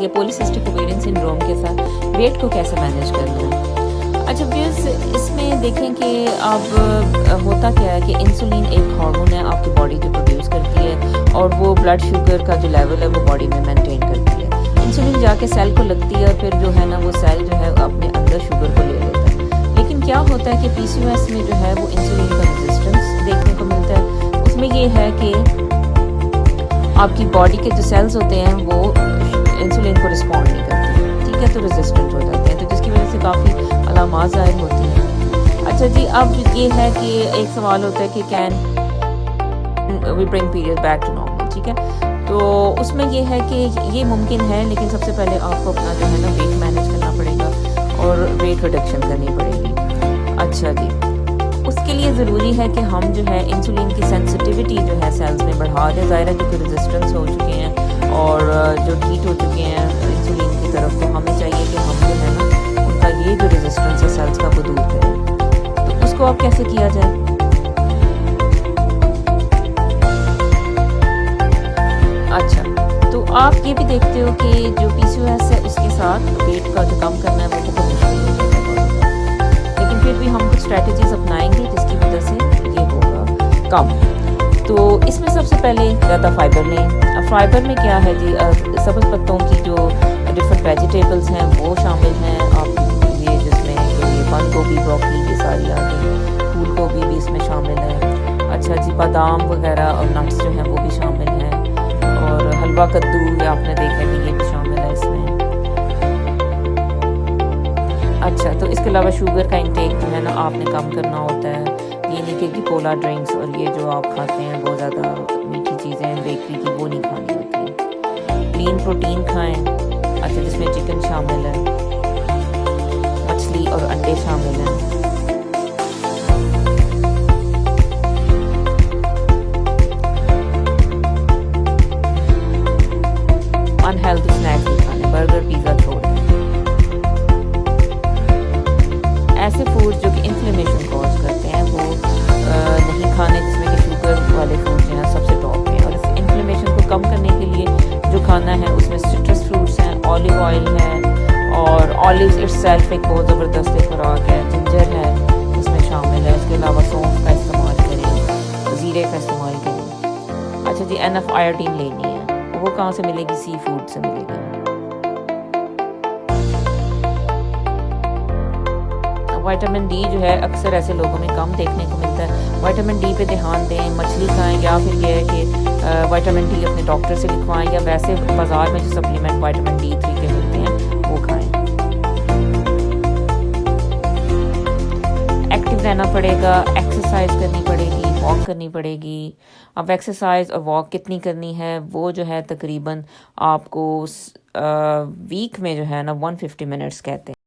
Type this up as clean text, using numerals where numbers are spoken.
या polycystic ovarian syndrome के साथ वेट को कैसे मैनेज करना है। अच्छा व्यूअर्स, इसमें देखें कि अब होता क्या है कि इंसुलिन एक हार्मोन है आपकी बॉडी जो प्रोड्यूस करती है और वो ब्लड शुगर का जो लेवल है वो बॉडी में मेंटेन करती है। इंसुलिन जाके सेल को लगती है और फिर जो है ना वो सेल जो है अपने अंदर शुगर को ले लेता है। लेकिन क्या होता है कि पीसीओएस में जो है वो इंसुलिन का रेजिस्टेंस देखने को मिलता है। उसमें ये है कि आपकी बॉडी के जो सेल्स होते हैं वो इंसुलिन को रिस्पॉन्ड नहीं करते, ठीक है, तो रेजिस्टेंट हो जाते हैं, तो जिसकी वजह से काफ़ी अलामात ज़ाहिर होती हैं। अच्छा जी, अब ये है कि एक सवाल होता है कि can we bring period back to normal, ठीक है, तो उसमें ये है कि ये मुमकिन है, लेकिन सबसे पहले आपको अपना जो है ना वेट मैनेज करना पड़ेगा और वेट रिडक्शन करनी पड़ेगी। अच्छा जी, उसके लिए ज़रूरी है कि हम जो है इंसुलिन की सेंसिटिविटी जो है सेल्स में बढ़ा दें। ज़ाहिर है क्योंकि रेजिस्टेंस हो चुके हैं और जो हीट हो चुके हैं इंसुलिन की तरफ, तो हमें चाहिए कि हम जो है ना उनका ये जो रेजिस्टेंस है सेल्स का वो दूर करें। तो उसको अब कैसे किया जाए? अच्छा, तो आप ये भी देखते हो कि जो पीसीओएस है उसके साथ वेट का जो कम करना है वो बहुत मुश्किल हो जाता है, लेकिन फिर भी हम कुछ स्ट्रैटेजीज अपनाएंगे जिसकी वजह से ये होगा कम। तो इसमें सबसे पहले ज़्यादा फाइबर लें। अब फाइबर में क्या है जी, सब्ज़ पत्तों की जो डिफरेंट वेजिटेबल्स हैं वो शामिल हैं। आप ये जिसमें ये बंद गोभी, ब्रोकली, ये सारी आ गई, फूल गोभी भी इसमें शामिल है। अच्छा जी, बादाम वगैरह और नट्स जो हैं वो भी शामिल हैं, और हलवा कद्दू ये आपने देखा कि ये भी शामिल है इसमें। अच्छा, तो इसके अलावा शुगर का इंटेक जो है ना आपने कम करना होता है। ये नहीं कि कोला ड्रिंक्स और ये जो आप खाते हैं बहुत ज़्यादा मीठी चीज़ें बेकरी की वो नहीं खानी होती। लीन प्रोटीन खाएं, अच्छा, जिसमें चिकन शामिल है, मछली और अंडे शामिल हैं। अनहेल्दी स्नैक्स नहीं खाने, बर्गर पिज़्ज़ा छोड़ दें। ऐसे फूड जो कि इन्फ्लेमेशन कॉज करते हैं वो नहीं खाने, जिसमें कि शुगर वाले फूड जो हैं सबसे टॉप हैं। और इस इन्फ्लेमेशन को कम करने के लिए जो खाना है उसमें सिट्रस फ्रूट्स हैं, ऑलिव ऑयल है, और ऑलिव्स इटसेल्फ एक बहुत ज़बरदस्त खुराक है। जिंजर है उसमें शामिल है। इसके अलावा सौंफ का इस्तेमाल करें, ज़ीरे का इस्तेमाल करें। अच्छा जी, एनफ आयोडीन लेनी है, वो कहाँ से मिलेगी? सी फूड से मिलेगी। विटामिन डी जो है अक्सर ऐसे लोगों में कम देखने को मिलता है। विटामिन डी पे ध्यान दें, मछली खाएं, या फिर ये है कि विटामिन डी अपने डॉक्टर से लिखवाएं, या वैसे बाजार में जो सप्लीमेंट विटामिन D3 के मिलते हैं वो खाएं। एक्टिव रहना पड़ेगा, एक्सरसाइज करनी पड़ेगी, वॉक करनी पड़ेगी। अब एक्सरसाइज और वॉक कितनी करनी है वो जो है तकरीबन आपको वीक में जो है ना 150 मिनट्स कहते हैं।